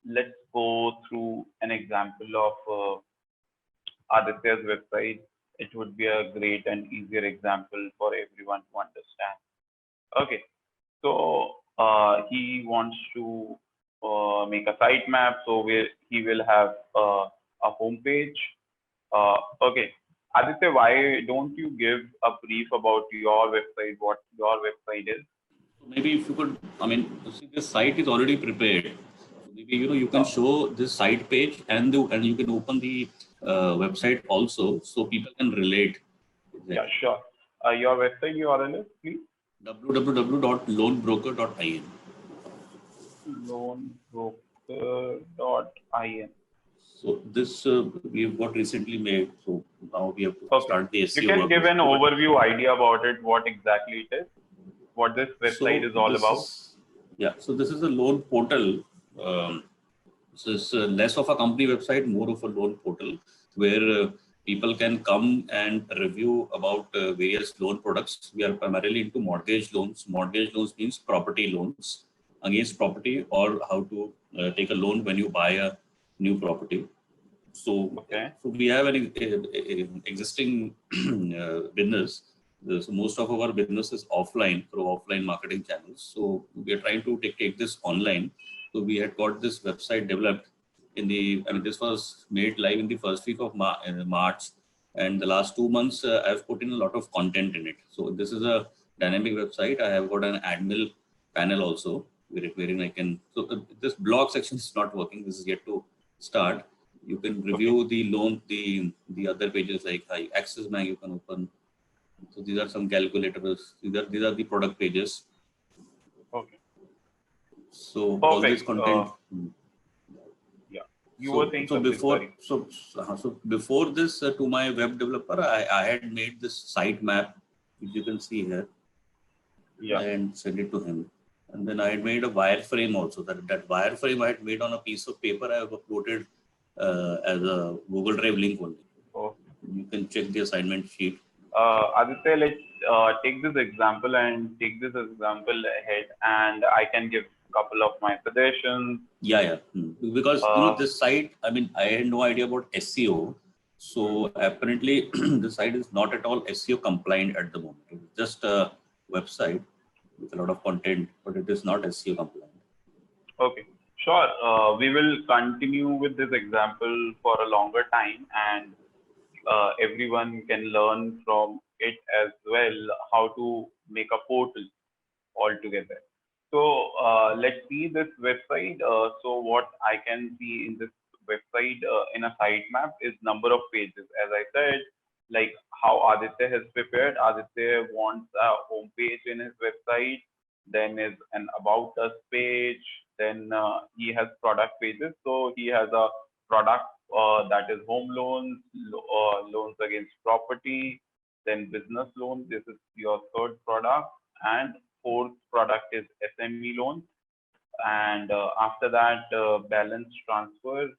let's go through an example of Aditya's website. It would be a great and easier example for everyone to understand. Okay, so he wants to make a site map. So he will have a home page. Okay, Aditya, why don't you give a brief about your website, what your website is? So maybe if you could, see the site is already prepared. Maybe you can show this site page and you can open the website also, so people can relate. Yeah, sure. Your website URL is please www.loanbroker.in. Loanbroker.in. So this we've got recently made. So now we have to start the SEO. You can give an overview idea about it, what exactly it is, what this website is all about. So this is a loan portal. So it's less of a company website, more of a loan portal where people can come and review about various loan products. We are primarily into mortgage loans. Mortgage loans means property loans against property, or how to take a loan when you buy a new property. So, so we have an existing business. So most of our business is offline through offline marketing channels. So we are trying to take this online. So we had got this website developed in the, this was made live in the first week of March. And the last 2 months, I've put in a lot of content in it. So this is a dynamic website. I have got an admin panel also wherein I can, so this blog section is not working. This is yet to start. You can review the loan, the other pages like Axis Bank you can open. So these are some calculators. These are the product pages. Okay. So all this content. You were saying so before this to my web developer, I had made this site map, which you can see here. And send it to him. And then I had made a wireframe also. That wireframe I had made on a piece of paper. I have uploaded as a Google Drive link only. You can check the assignment sheet. Aditya, let's take this example ahead, and I can give a couple of my suggestions. Because this site, I had no idea about SEO. So apparently the site is not at all SEO compliant at the moment. It's just a website with a lot of content, but it is not SEO compliant. Okay, sure. We will continue with this example for a longer time, and everyone can learn from it as well how to make a portal altogether. So let's see this website. So what I can see in this website in a sitemap is number of pages. As I said, like how Aditya has prepared. Aditya wants a home page in his website, then is an about us page, then he has product pages. So he has a product that is home loans, loans against property, then business loan. This is your third product, and fourth product is SME loan. And after that, balance transfer.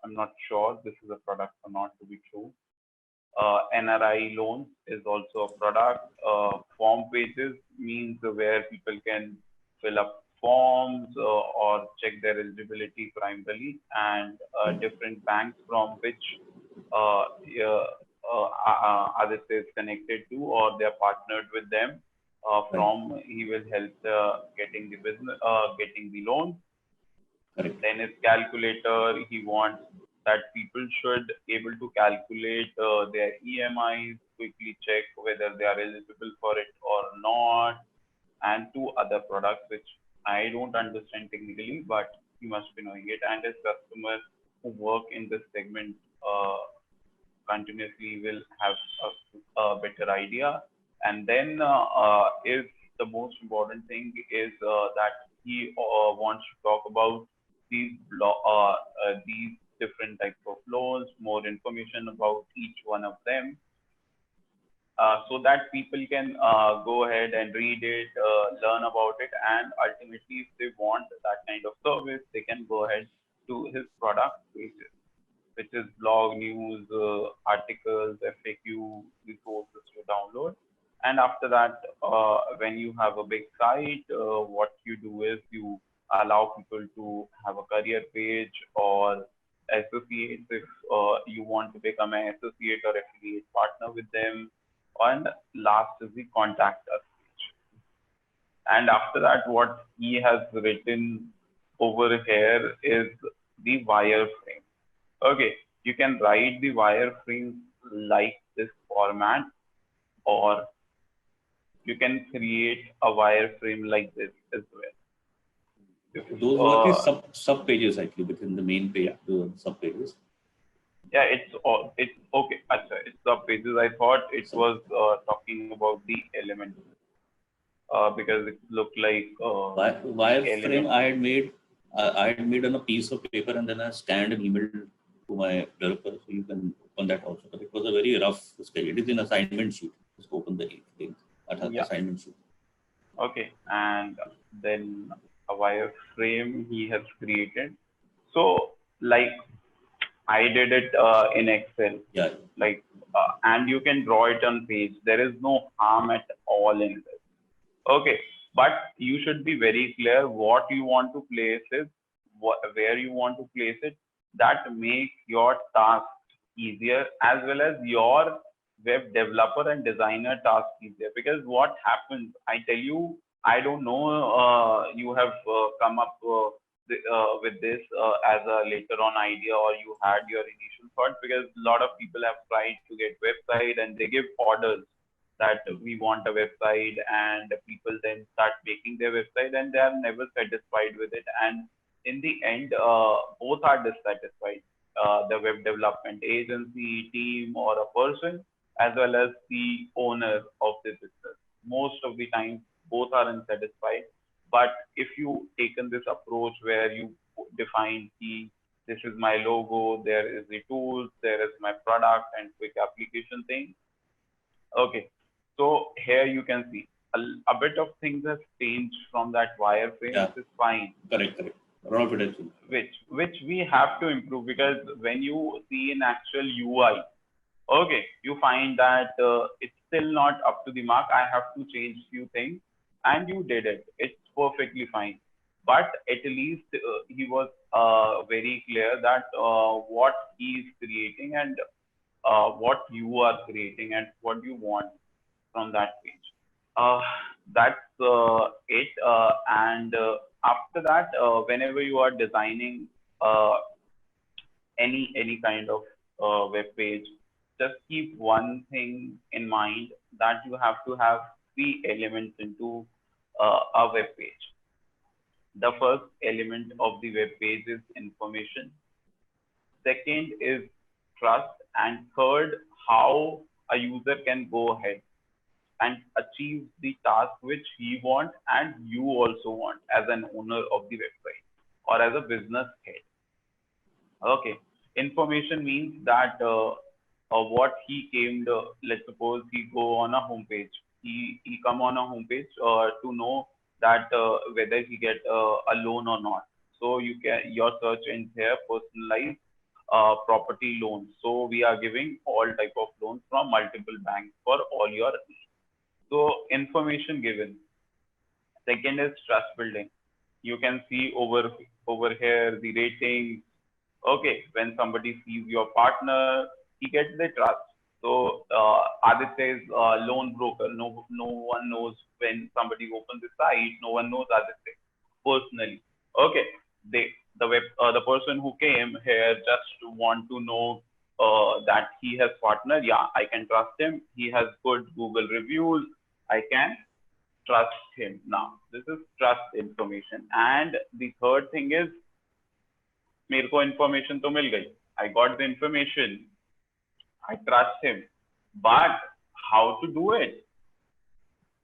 I'm not sure this is a product or not, to be true. NRI loans is also a product. Form pages means where people can fill up forms or check their eligibility primarily, and different banks from which Aditya is connected to, or they are partnered with them. From he will help getting the business, getting the loan. Then his calculator, he wants that people should able to calculate their EMIs, quickly check whether they are eligible for it or not, and two other products which I don't understand technically, but he must be knowing it. And his customers who work in this segment continuously will have a better idea. And then is the most important thing is that he wants to talk about these different types of loans, more information about each one of them, so that people can go ahead and read it, learn about it, and ultimately, if they want that kind of service, they can go ahead to his product pages, which is blog, news, articles, FAQ, resources to download. And after that, when you have a big site, what you do is you allow people to have a career page or associates if you want to become an associate or affiliate partner with them. And last is the contact us page. And after that, what he has written over here is the wireframe. Okay, you can write the wireframe like this format, or you can create a wireframe like this as well. Those are the sub pages actually within the main page. The sub pages. Yeah, it's okay. It's sub pages. I thought it was talking about the element because it looked like wireframe. I had made on a piece of paper and then I scanned and emailed to my developer, so you can open that also. But it was a very rough sketch. It is in assignment sheet. Just open the link at assignment sheet. Okay, and then a wireframe he has created. So like I did it in Excel. Yeah. Like and you can draw it on page. There is no harm at all in this. Okay, but you should be very clear what you want to place it, where you want to place it. That makes your task easier, as well as your web developer and designer task easier. Because what happens, I tell you, I don't know, you have come up with this as a later on idea, or you had your initial thought, because a lot of people have tried to get website and they give orders that we want a website, and people then start making their website and they are never satisfied with it. And in the end, both are dissatisfied. The web development agency, team, or a person, as well as the owner of the business. Most of the time, both are unsatisfied. But if you taken this approach where you define this is my logo, there is the tools, there is my product and quick application thing. Okay, so here you can see a bit of things have changed from that wireframe. Yeah. This is fine. Correct. Which we have to improve, because when you see an actual UI, okay, you find that it's still not up to the mark. I have to change few things, and you did it. It's perfectly fine. But at least he was very clear that what he is creating and what you are creating and what you want from that page. That's it. And after that, whenever you are designing any kind of web page, just keep one thing in mind, that you have to have 3 elements into a web page. The first element of the web page is information. Second is trust. And third, how a user can go ahead and achieve the task which he wants and you also want as an owner of the website or as a business head. Okay, information means that what he came to, let's suppose he go on a homepage. He come on a homepage to know that whether he get a loan or not. So your search in here, personalized property loans. So we are giving all type of loans from multiple banks for all your needs. So information given. Second is trust building. You can see over here the ratings. Okay, when somebody sees your partner, he gets the trust. So Aditya is loan broker. No one knows when somebody opens the site. No one knows Aditya personally. Okay, the person who came here just want to know that he has partner. Yeah, I can trust him. He has good Google reviews. I can trust him. Now, this is trust information. And the third thing is, मेरे को information तो मिल गई. I got the information. I trust him. But how to do it?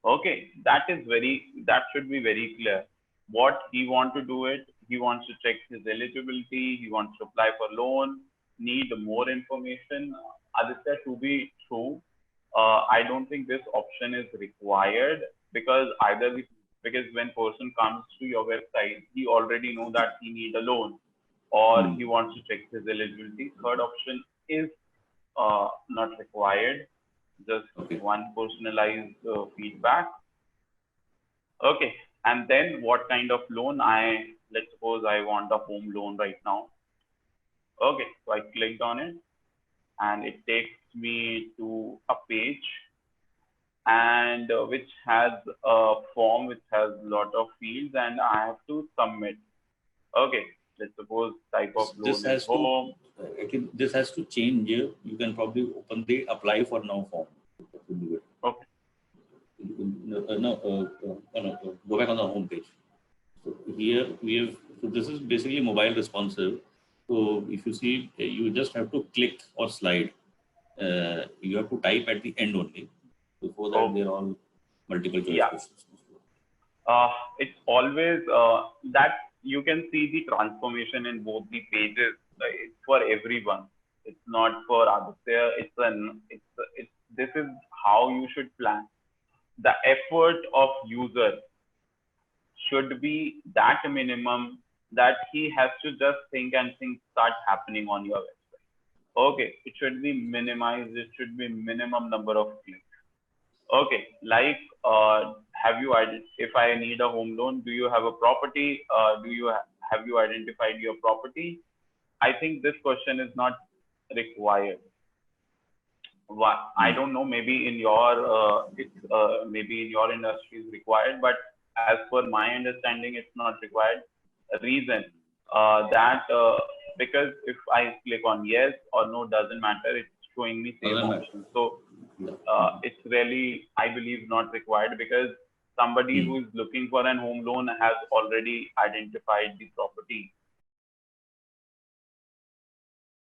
Okay, that should be very clear. What he wants to do it, he wants to check his eligibility, he wants to apply for loan, need more information. Aditya, to be true, I don't think this option is required, because because when person comes to your website, he already know that he need a loan or he wants to check his eligibility. Third option is not required, just one personalized feedback. Okay, and then what kind of loan let's suppose I want a home loan right now. Okay, so I clicked on it and it takes me to a page and which has a form which has a lot of fields and I have to submit. Okay, let's suppose type of This loan is has home. this has to change. You can probably open the apply for now form. Okay. Go back on the home page. So here we have, so this is basically mobile responsive. So if you see, you just have to click or slide. You have to type at the end only. Before that, they're all multiple choice questions. It's always that you can see the transformation in both the pages. It's for everyone. It's not for Aditya. This is how you should plan. The effort of user should be that minimum that he has to just think and things start happening on your website. Okay, it should be minimized. It should be minimum number of clicks. Okay, like if I need a home loan, do you have a property? Have you identified your property? I think this question is not required. I don't know, maybe in your maybe in your industry is required, but as per my understanding, it's not required. Reason because if I click on yes or no, doesn't matter. It's showing me same option. So it's really, I believe, not required because somebody who is looking for an home loan has already identified the property